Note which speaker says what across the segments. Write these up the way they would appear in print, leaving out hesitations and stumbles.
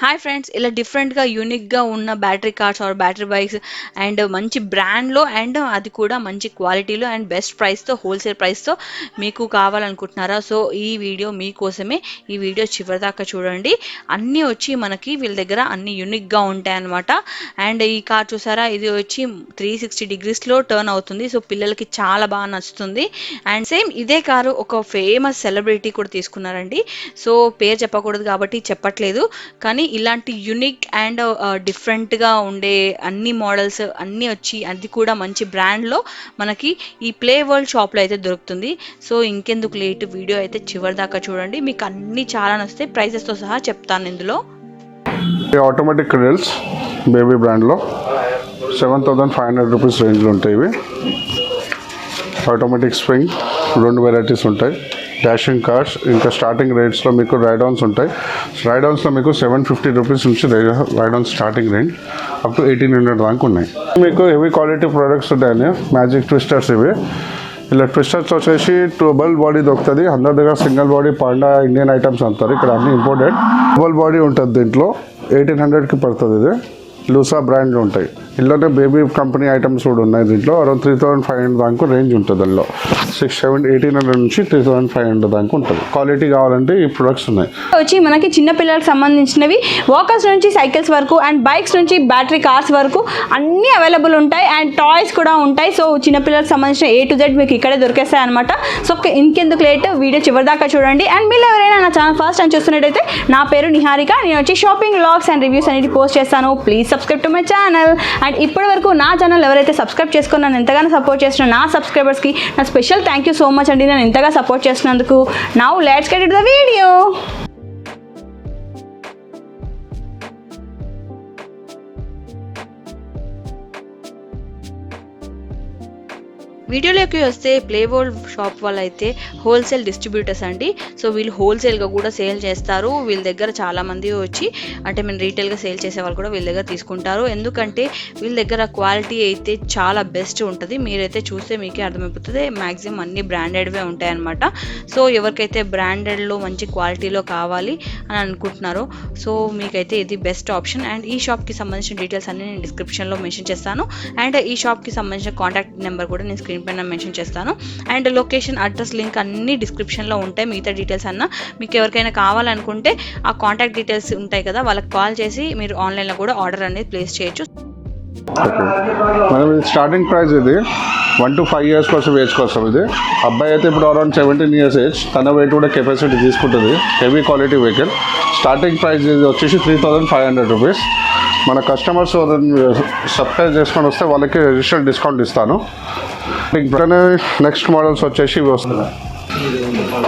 Speaker 1: Hi friends, ఇలా డిఫరెంట్‌గా, యూనిక్‌గా ఉన్న battery cars or battery bikes and మంచి బ్రాండ్‌లో అండ్ అది కూడా మంచి క్వాలిటీలో అండ్ బెస్ట్ ప్రైస్‌తో హోల్‌సేల్ ప్రైస్‌తో మీకు కావాలనుకుంటున్నారా? సో, ఈ వీడియో మీకోసమే. ఈ వీడియో చివరిదాకా చూడండి. అన్నీ వచ్చి మనకి వీళ్ళ దగ్గర అన్నీ యూనిక్‌గా ఉంటాయన్నమాట. అండ్ ఈ కార్ చూసారా? ఇది వచ్చి 360 డిగ్రీస్‌లో టర్న్ అవుతుంది. సో, పిల్లలకి చాలా బాగా నచ్చుతుంది. అండ్ సేమ్ ఇదే కారు ఒక ఫేమస్ సెలబ్రిటీ కూడా తీసుకున్నారండి. సో, పేరు చెప్పకూడదు కాబట్టి చెప్పట్లేదు. కానీ ఇలాంటి యూనిక్ అండ్ డిఫరెంట్‌గా ఉండే అన్ని మోడల్స్ అన్నీ వచ్చి అది కూడా మంచి బ్రాండ్‌లో మనకి ఈ ప్లే వరల్డ్ షాప్‌లో అయితే దొరుకుతుంది. సో, ఇంకెందుకు లేట్ వీడియో అయితే చివరిదాకా చూడండి. మీకు అన్నీ చాలా నచ్చుతాయి. ప్రైజెస్‌తో సహా చెప్తాను ఇందులో.
Speaker 2: ఆటోమేటిక్ రైల్స్ బేబీ బ్రాండ్లో 7,500 రూపీస్ రేంజ్లో ఉంటాయి. ఇవి ఆటోమేటిక్ స్ప్రింగ్ 2 వెరైటీస్ ఉంటాయి. డాషింగ్ కార్స్ ఇంకా స్టార్టింగ్ రేట్స్లో మీకు రైడ్-ఆన్స్ ఉంటాయి. రైడ్-ఆన్స్లో మీకు 750 రూపీస్ నుంచి ride-on starting range up to 1,800 దాకా ఉన్నాయి. మీకు హెవీ క్వాలిటీ ప్రోడక్ట్స్ ఉంటాయని మ్యాజిక్ ట్విస్టర్స్ ఇవి. ఇలా ట్విస్టర్స్ వచ్చేసి డబుల్ బాడీ దొరుకుతుంది. అందరి దగ్గర single body panda Indian items అంటారు. ఇక్కడ అన్ని ఇంపోర్టెడ్. డబుల్ బాడీ ఉంటుంది. దీంట్లో 1,800కి పడుతుంది. ఇది లూసా బ్రాండ్లు ఉంటాయి. ఇల్లోనే బేబీ కంపెనీ ఐటమ్స్ కూడా ఉన్నాయి. దీంట్లో అరౌండ్ 3,500 దాకా రేంజ్ ఉంటుంది. అందులో 1,800 నుంచి 3,500 దాకా ఉంటుంది. క్వాలిటీ కావాలంటే ఈ ప్రొడక్ట్స్ ఉన్నాయి.
Speaker 3: వచ్చి మనకి చిన్న పిల్లలకు సంబంధించినవి వాకర్స్ నుంచి సైకిల్స్ వరకు అండ్ బైక్స్ నుంచి బ్యాటరీ కార్స్ వరకు అన్నీ అవైలబుల్ ఉంటాయి. అండ్ టాయ్స్ కూడా ఉంటాయి. సో చిన్నపిల్లలకు సంబంధించిన A to Z మీకు ఇక్కడే దొరికేస్తాయి అనమాట. సో ఇంకెందుకు లేట్, వీడియో చివరిదాకా చూడండి. అండ్ మీరు ఎవరైనా నా ఛానల్ ఫస్ట్ టైం చూస్తున్నట్టయితే నా పేరు నిహారిక. నేను వచ్చి షాపింగ్ వ్లాగ్స్ అండ్ రివ్యూస్ అనేది పోస్ట్ చేస్తాను. Please subscribe to my channel. And ఇప్పటి వరకు నా ఛానల్ ఎవరైతే సబ్స్క్రైబ్ చేసుకుని నన్ను ఎంతగానో సపోర్ట్ చేస్తున్న నా సబ్స్క్రైబర్స్కి నా special thank you so much అండి. నన్ను ఎంతగా సపోర్ట్ చేస్తున్నందుకు. Now let's get it the video.
Speaker 1: వీడియోలోకి వస్తే ప్లే వరల్డ్ షాప్ వాళ్ళు అయితే హోల్సేల్ డిస్ట్రిబ్యూటర్స్ అండి. సో వీళ్ళు హోల్సేల్గా కూడా సేల్ చేస్తారు. వీళ్ళ దగ్గర చాలామంది వచ్చి అంటే మేము రీటైల్గా సేల్ చేసే వాళ్ళు కూడా వీళ్ళ దగ్గర తీసుకుంటారు. ఎందుకంటే వీళ్ళ దగ్గర క్వాలిటీ అయితే చాలా బెస్ట్ ఉంటుంది. మీరైతే చూస్తే మీకే అర్థమైపోతుంది. మ్యాక్సిమం అన్ని బ్రాండెడ్వే ఉంటాయన్నమాట. సో ఎవరికైతే బ్రాండెడ్లో మంచి క్వాలిటీలో కావాలి అని అనుకుంటున్నారో సో మీకైతే ఇది బెస్ట్ ఆప్షన్. అండ్ ఈ షాప్కి సంబంధించిన డీటెయిల్స్ అన్ని నేను డిస్క్రిప్షన్లో మెన్షన్ చేస్తాను. అండ్ ఈ షాప్కి సంబంధించిన కాంటాక్ట్ నెంబర్ కూడా నేను స్క్రీన్ పైన మెన్షన్ చేస్తాను. అండ్ లొకేషన్, అడ్రస్, లింక్ అన్ని డిస్క్రిప్షన్లో ఉంటాయి. మిగతా డీటెయిల్స్ అన్న మీకు ఎవరికైనా కావాలనుకుంటే ఆ కాంటాక్ట్ డీటెయిల్స్ ఉంటాయి కదా, వాళ్ళకి కాల్ చేసి మీరు ఆన్లైన్లో కూడా ఆర్డర్ అనేది ప్లేస్ చేయొచ్చు.
Speaker 2: మనం ఇది స్టార్టింగ్ ప్రైస్ ఇది 1 to 5 years కోసం ఏజ్ కోసం. ఇది అబ్బాయి అయితే ఇప్పుడు అరౌండ్ 17 years ఏజ్. తన వెయిట్ కూడా కెపాసిటీ తీసుకుంటుంది. Heavy quality vehicle. Starting price ఇది వచ్చేసి 3,500 రూపీస్. మన కస్టమర్స్ సబ్స్క్రైబ్ చేసుకొని వస్తే వాళ్ళకి రిజిస్టర్డ్ డిస్కౌంట్ ఇస్తాను. నెక్స్ట్ మోడల్స్ వచ్చేసి ఇవి వస్తున్నాయి.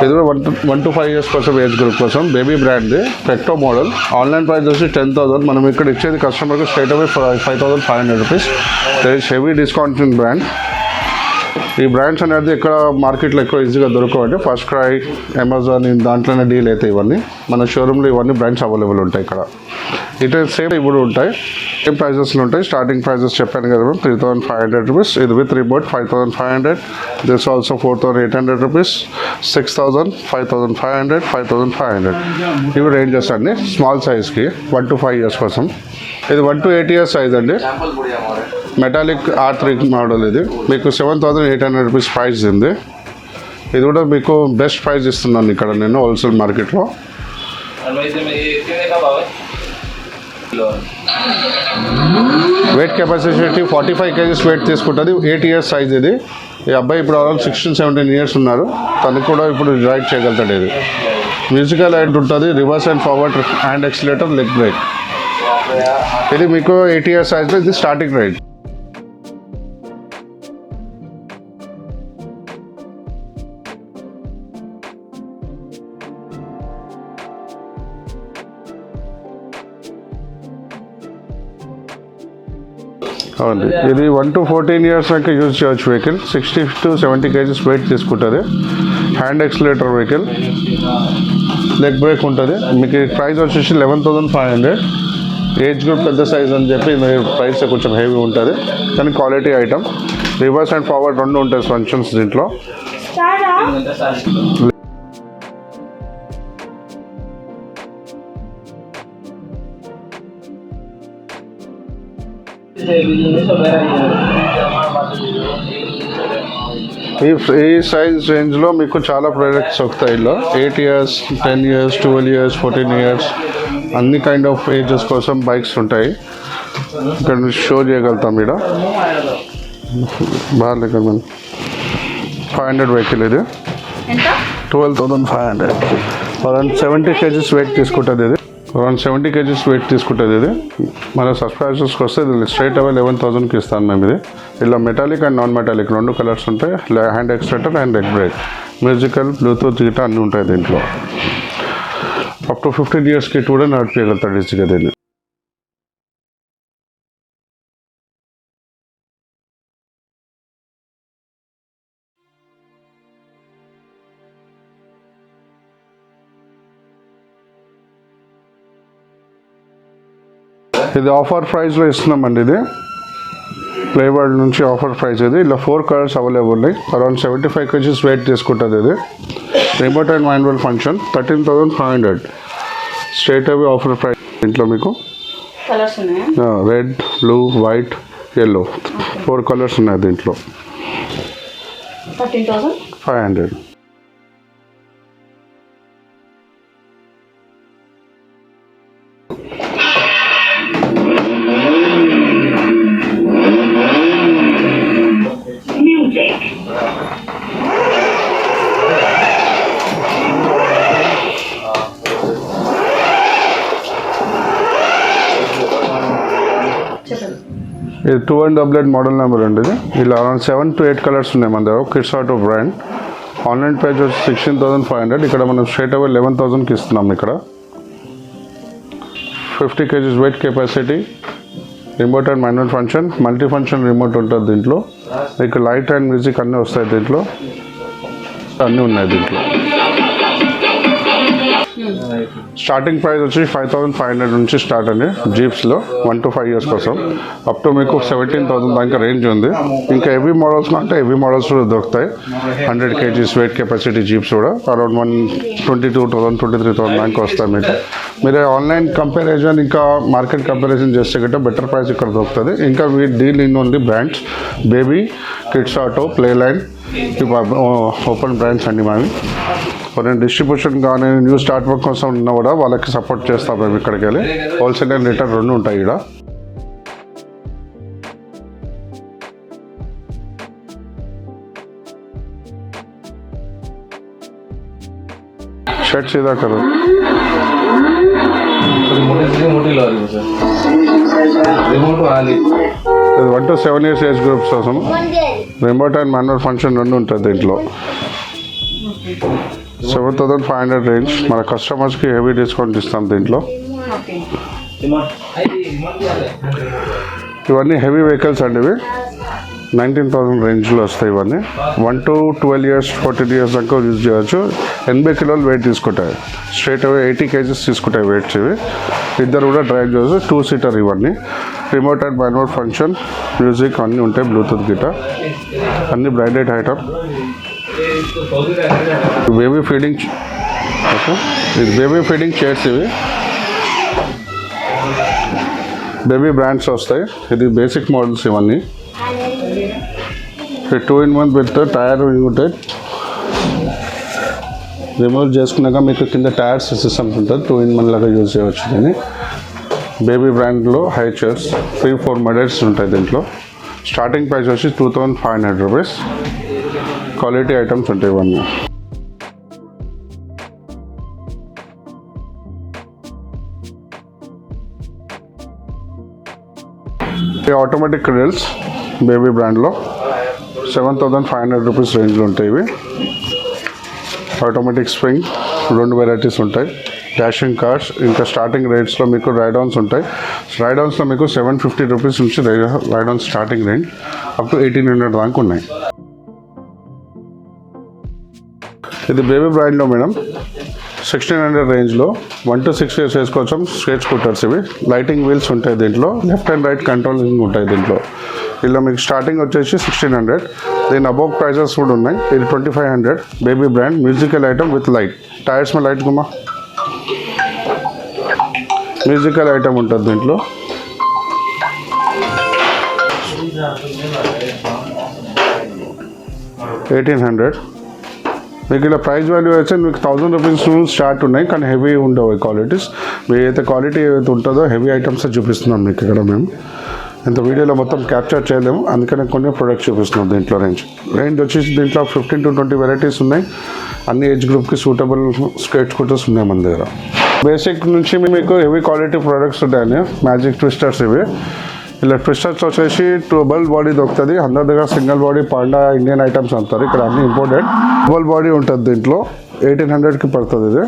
Speaker 2: ఇది కూడా 1 to 5 years కోసం ఏజ్ గ్రూప్ కోసం బేబీ బ్రాండ్ది పెక్టో మోడల్. ఆన్లైన్ ప్రైస్ వచ్చి 10,000. మనం ఇక్కడ ఇచ్చేది కస్టమర్కి straight away 5,500 rupees. Heavy discount in brand. ఈ బ్రాండ్స్ అనేది ఇక్కడ మార్కెట్లో ఎక్కువ ఈజీగా దొరకవండి. ఫస్ట్ క్రై, అమెజాన్ దాంట్లోనే డీల్ అవుతాయి. ఇవన్నీ మన షోరూంలో ఇవన్నీ బ్రాండ్స్ అవైలబుల్ ఉంటాయి ఇక్కడ. ఇటు సేమ్ ఇప్పుడు ఉంటాయి. సేమ్ ప్రైజెస్లో ఉంటాయి. స్టార్టింగ్ ప్రైజెస్ చెప్పాను కదా మేము 3,500 రూపీస్. ఇది with remote 5,500. This also 4,800 rupees, 6,000, 5,500, 5,500. ఇవి రేంజెస్ అండి స్మాల్ సైజ్కి 1 to 5 years కోసం. ఇది 1 to 8 years సైజ్ అండి. Metallic R3 model. ఇది మీకు 7,800 రూపీస్ ప్రైస్ ఉంది. ఇది కూడా మీకు బెస్ట్ ప్రైస్ ఇస్తున్నాను ఇక్కడ నేను హోల్సేల్ మార్కెట్లో. వెయిట్ కెపాసిటీ 45 kgs వెయిట్ తీసుకుంటుంది. 8 years సైజ్ ఇది. ఈ అబ్బాయి ఇప్పుడు అరౌండ్ 16-17 years ఉన్నారు. తనకు కూడా ఇప్పుడు రైడ్ చేయగలుగుతాడు. ఇది మ్యూజికల్ లైట్ ఉంటుంది. Reverse and forward hand accelerator, leg break. ఇది మీకు 8 years సైజ్లో ఇది స్టార్టింగ్ రైడ్. అవునండి. ఇది 1 to 14 years దాకా యూజ్ చేయవచ్చు వెహికల్. 60 to 70 kgs వెయిట్ తీసుకుంటుంది. Hand accelerator vehicle, leg break ఉంటుంది. మీకు ప్రైస్ వచ్చేసి 11,500. ఏజ్ గ్రూప్ పెద్ద సైజ్ అని చెప్పి ప్రైస్ కొంచెం హెవీ ఉంటుంది కానీ quality item. Reverse and forward రెండు ఉంటాయి ఫంక్షన్స్ దీంట్లో. ఈ సైజ్ రేంజ్లో మీకు చాలా ప్రోడక్ట్స్ వస్తాయి. ఇలా 8 ఇయర్స్, 10 ఇయర్స్, 12 ఇయర్స్, 14 ఇయర్స్ అన్ని కైండ్ ఆఫ్ ఏజెస్ కోసం బైక్స్ ఉంటాయి. ఇక్కడ నుంచి షో చేయగలుగుతాం. ఇక్కడ బాగా ఇక్కడ 500 వెహికల్ ఇది,
Speaker 3: ఎంత?
Speaker 2: 12,500. అరౌండ్ 70 kgs వెయిట్ తీసుకుంటుంది ఇది. అరౌండ్ 70 kgs వెయిట్ తీసుకుంటుంది ఇది. మన సబ్స్క్రైబర్స్కి వస్తే ఇది స్ట్రైట్ అవే 11,000కి ఇస్తాను మేము. ఇది ఇలా metallic and non metallic 2 colours ఉంటాయి. Hand extender and leg break, musical, Bluetooth guitar అన్నీ ఉంటాయి దీంట్లో. అప్ టు 15 years కిట్ కూడా నడిపించగలుగుతాడు ఈజీగా దీన్ని. ఇది ఆఫర్ ప్రైస్లో ఇస్తున్నామండి. ఇది ప్లేవర్డ్ నుంచి ఆఫర్ ప్రైస్ ఇది. ఇలా 4 కలర్స్ అవైలబుల్ ఉన్నాయి. అరౌండ్ 75 kgs వెయిట్ తీసుకుంటుంది ఇది. Remote and manual function 13,500 straight away offer price. దీంట్లో మీకు
Speaker 3: కలర్స్ ఉన్నాయా?
Speaker 2: Red, blue, white, yellow 4 colours ఉన్నాయి దీంట్లో.
Speaker 3: 13,500.
Speaker 2: ఇది 2 మోడల్ నెంబర్ అండి. ఇది ఇలా అరౌండ్ 7 to 8 కలర్స్ ఉన్నాయి మన దగ్గర. Kids auto brand. Online price వచ్చి 16,500. ఇక్కడ మనం స్ట్రైట్ అవే 11,000కి ఇస్తున్నాం. ఇక్కడ 50 kgs wait capacity, remote and manual function, multi function remote ఉంటుంది దీంట్లో. మీకు లైట్ అండ్ మ్యూజిక్ అన్నీ వస్తాయి దీంట్లో. అన్నీ ఉన్నాయి దీంట్లో. స్టార్టింగ్ ప్రైస్ వచ్చి 5,500 నుంచి స్టార్ట్ అండి జీప్స్లో 1 to 5 years కోసం. అప్ టు మీకు 17,000 దాకా రేంజ్ ఉంది. ఇంకా హెవీ మోడల్స్ అంటే హెవీ మోడల్స్ కూడా దొరుకుతాయి. 100 kgs వెయిట్ కెపాసిటీ జీప్స్ కూడా అరౌండ్ 22,000, 23,000 దాకా వస్తాయి మీకు. మీరు ఆన్లైన్ కంపారిజన్ ఇంకా మార్కెట్ కంపారిజన్ చేస్తే గట్రా బెటర్ ప్రైస్ ఇక్కడ దొరుకుతుంది. ఇంకా we deal in only brands baby, kids auto, play line, open brands అండి మావి. నేను డిస్ట్రిబ్యూషన్ కానీ న్యూ స్టార్ట్ వర్క్ కోసం ఉన్నా కూడా వాళ్ళకి సపోర్ట్ చేస్తాం మేము. ఇక్కడికి వెళ్ళి హోల్సేల్ అండ్ రిటైల్ 2 ఉంటాయి ఇక్కడ. షర్ట్స్ ఇదా కరు ఇది 1 to 7 years ఏజ్ గ్రూప్స్ కోసం రిమోట్ అండ్ మాన్యువల్ ఫంక్షన్ 2 ఉంటుంది దీంట్లో. 7,500 రేంజ్. మన కస్టమర్స్కి హెవీ డిస్కౌంట్ ఇస్తాం దీంట్లో. ఇవన్నీ హెవీ వెహికల్స్ అండి. ఇవి 19,000 రేంజ్లో వస్తాయి. ఇవన్నీ 1 to 12 years, 14 years దాకా యూజ్ చేయవచ్చు. 80 కిలోలు వెయిట్ తీసుకుంటాయి. స్ట్రైట్ అవే 80 kgs తీసుకుంటాయి వెయిట్స్. ఇవి ఇద్దరు కూడా డ్రైవ్ చేయవచ్చు. 2 seater ఇవన్నీ. Remote and manual function, music అన్నీ ఉంటాయి. బ్లూటూత్ గిటార్ అన్నీ బ్రాండెడ్ ఐటమ్. బేబీ ఫీడింగ్, ఇది బేబీ ఫీడింగ్ చైర్స్. ఇవి బేబీ బ్రాండ్స్ వస్తాయి. ఇది బేసిక్ మోడల్స్ ఇవన్నీ. 2-in-1 విత్ టైర్ ఉంటాయి. రిమూవ్ చేసుకున్నాక మీకు కింద టైర్స్ సిస్టమ్ ఉంటుంది. 2-in-1 లాగా యూజ్ చేయవచ్చు దీన్ని. బేబీ బ్రాండ్లో హై చైర్స్ 3-4 మోడల్స్ ఉంటాయి దీంట్లో. స్టార్టింగ్ ప్రైస్ వచ్చి 2,500 రూపీస్. క్వాలిటీ ఐటమ్స్ ఉంటాయి ఇవన్నీ. ఆటోమేటిక్ రీల్స్ బేబీ బ్రాండ్లో 7,500 రూపీస్ రేంజ్లో ఉంటాయి. ఇవి ఆటోమేటిక్ స్ప్రింగ్ 2 వెరైటీస్ ఉంటాయి. Dashing cars. ఇంకా స్టార్టింగ్ రేట్స్లో మీకు రైడాన్స్ ఉంటాయి. రైడాన్స్లో మీకు 750 రూపీస్ నుంచి riders starting range up to 1,800 దాకా ఉన్నాయి. ఇది బేబీ బ్రాండ్లో మేడం 1,600 రేంజ్లో 1 to 6 years వేసుకోవచ్చు. Straight scooters. ఇవి లైటింగ్ వీల్స్ ఉంటాయి దీంట్లో. లెఫ్ట్ అండ్ రైట్ కంట్రోలింగ్ ఉంటాయి దీంట్లో. ఇలా మీకు స్టార్టింగ్ వచ్చేసి 1,600. దీని అబౌవ్ ప్రైజెస్ కూడా ఉన్నాయి. ఇది 2,500. Baby brand musical item with light. Tyres में లైట్ గుమ్మా మ్యూజికల్ ఐటమ్ ఉంటుంది దీంట్లో. $1,800. మీకు ఇలా ప్రైస్ వాల్యూ అయితే మీకు 1000 రూపీస్ స్టార్ట్ ఉన్నాయి, కానీ హెవీ ఉండవు ఈ క్వాలిటీస్. మీ అయితే క్వాలిటీ ఏదైతే ఉంటుందో హెవీ ఐటమ్స్ చూపిస్తున్నాం మీకు ఇక్కడ మేము. ఇంత వీడియోలో మొత్తం క్యాప్చర్ చేయలేము, అందుకని కొన్ని ప్రొడక్ట్స్ చూపిస్తున్నాం. దీంట్లో రేంజ్ వచ్చేసి దీంట్లో 15 to 20 వెరైటీస్ ఉన్నాయి. అన్ని ఏజ్ గ్రూప్కి సూటబుల్ స్కేట్ స్కూటర్స్ ఉన్నాయి మన దగ్గర. బేసిక్ నుంచి మీకు హెవీ క్వాలిటీ ప్రొడక్ట్స్ ఉంటాయని మ్యాజిక్ ట్విస్టర్స్ ఇవి. ఇలా ట్విస్టర్స్ వచ్చేసి డబుల్ బాడీ దొరుకుతుంది. అందరి దగ్గర single body panda Indian items అంటారు, ఇక్కడ అన్ని ఇంపోర్టెడ్. డబుల్ బాడీ ఉంటుంది దీంట్లో. 1800కి పడుతుంది. ఇది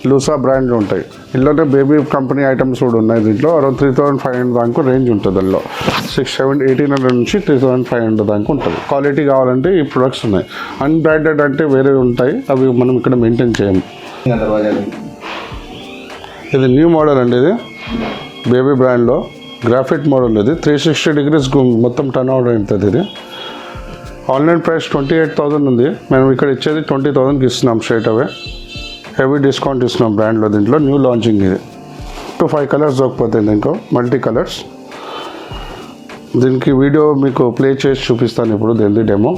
Speaker 2: లూసా బ్రాండ్ ఉంటాయి. ఇల్లోనే బేబీ కంపెనీ ఐటమ్స్ కూడా ఉన్నాయి దీంట్లో. అరౌండ్ 3500 దాకా రేంజ్ ఉంటుంది. అందులో 1800 నుంచి 3500 దాకా ఉంటుంది. క్వాలిటీ కావాలంటే ఈ ప్రొడక్ట్స్ ఉన్నాయి. అన్బ్రాండెడ్ అంటే వేరే ఉంటాయి, అవి మనం ఇక్కడ మెయింటైన్ చేయము. ఇది న్యూ మోడల్ అండి. ఇది బేబీ బ్రాండ్లో గ్రాఫైట్ మోడల్. ఇది 360 degrees మొత్తం టర్న్ అవుట్ అవుతుంది. ఇది ఆన్లైన్ ప్రైస్ 28,000 ఉంది. మేము ఇక్కడ ఇచ్చేది 20,000కి ఇస్తున్నాం స్ట్రైట్ అవే. హెవీ డిస్కౌంట్ ఇస్తున్నాం బ్రాండ్లో. దీంట్లో న్యూ లాంచింగ్ ఇది. 5 కలర్స్ దొరికిపోతాయి ఇంకో మల్టీ కలర్స్. దీనికి వీడియో మీకు ప్లే చేసి చూపిస్తాను ఇప్పుడు దీని డెమో.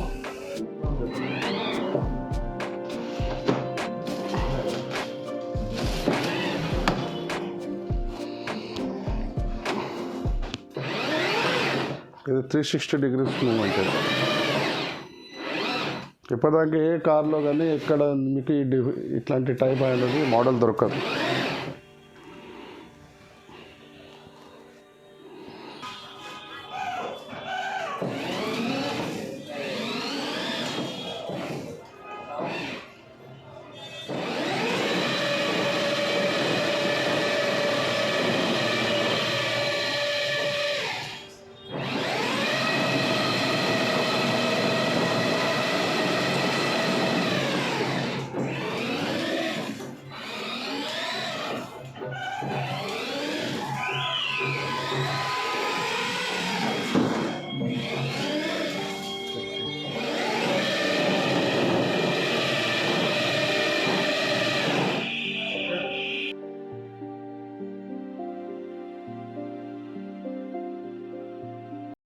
Speaker 2: ఇది 360 degrees మూవ్మెంట్. ఇప్పటిదాకా ఏ కార్లో కానీ ఎక్కడ మీకు ఇట్లాంటి టైప్ అనేది మోడల్ దొరకదు.